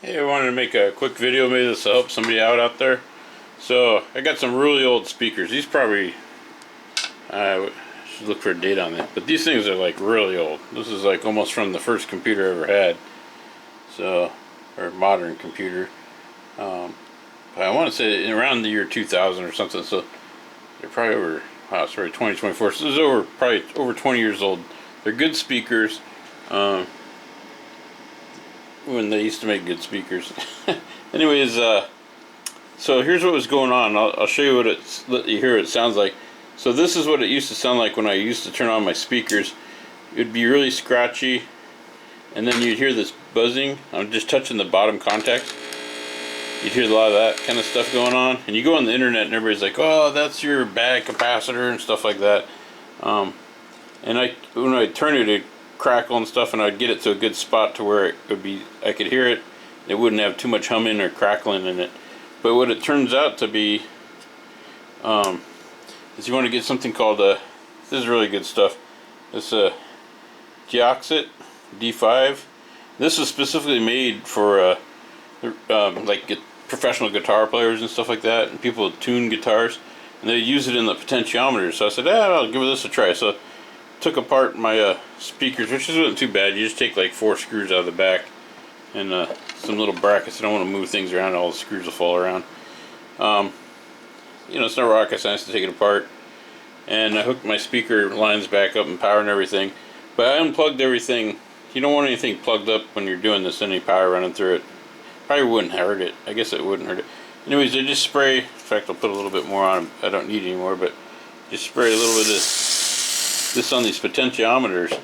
Hey, I wanted to make a quick video. Maybe this will help somebody out there. So I got some really old speakers. These probably I should look for a date on that. But these things are like really old. This is like almost from the first computer I ever had. So, or modern computer. I want to say around the year 2000 or something. So they're probably over. Wow, sorry, 2024. So this is probably over 20 years old. They're good speakers. When they used to make good speakers. Anyways, so here's what was going on. I'll show you let you hear what it sounds like. So this is what it used to sound like when I used to turn on my speakers. It'd be really scratchy, and then you'd hear this buzzing. I'm just touching the bottom contact. You'd hear a lot of that kind of stuff going on. And you go on the internet and everybody's like, oh, that's your bad capacitor and stuff like that. And when I turn it, it'd crackle and stuff, and I'd get it to a good spot to where it would be, I could hear it. It wouldn't have too much humming or crackling in it. But what it turns out to be is you want to get something called this is really good stuff. This Geoxit D5. This is specifically made for like professional guitar players and stuff like that, and people that tune guitars, and they use it in the potentiometer. So I said, I'll give this a try. So I took apart my speakers, which wasn't too bad. You just take like 4 screws out of the back and some little brackets. I don't want to move things around, all the screws will fall around. It's no rocket science to take it apart. And I hooked my speaker lines back up and power and everything. But I unplugged everything. You don't want anything plugged up when you're doing this, any power running through it. Probably wouldn't hurt it. I guess it wouldn't hurt it. Anyways, I just spray. In fact, I'll put a little bit more on. I don't need any more, but just spray a little bit of this on these potentiometers,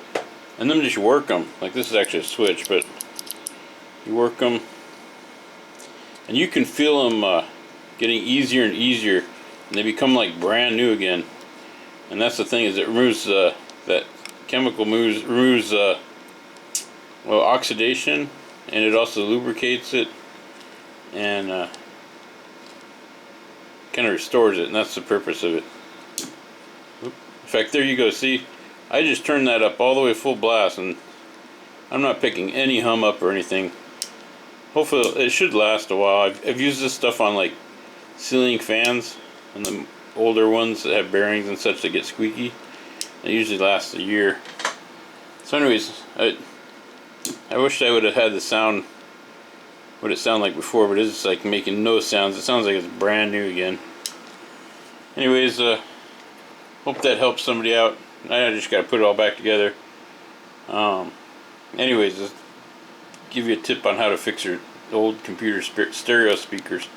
and then just work them. Like this is actually a switch, but you work them, and you can feel them getting easier and easier, and they become like brand new again. And that's the thing, is it removes that chemical removes oxidation, and it also lubricates it and kind of restores it, and that's the purpose of it. In fact, there you go. See, I just turned that up all the way full blast, and I'm not picking any hum up or anything. Hopefully it should last a while. I've used this stuff on like ceiling fans, and the older ones that have bearings and such that get squeaky. It usually lasts a year. So anyways, I wish I would have had the sound, what it sounded like before, but it's like making no sounds. It sounds like it's brand new again. Anyways, hope that helps somebody out. I just got to put it all back together. Anyways, give you a tip on how to fix your old computer stereo speakers.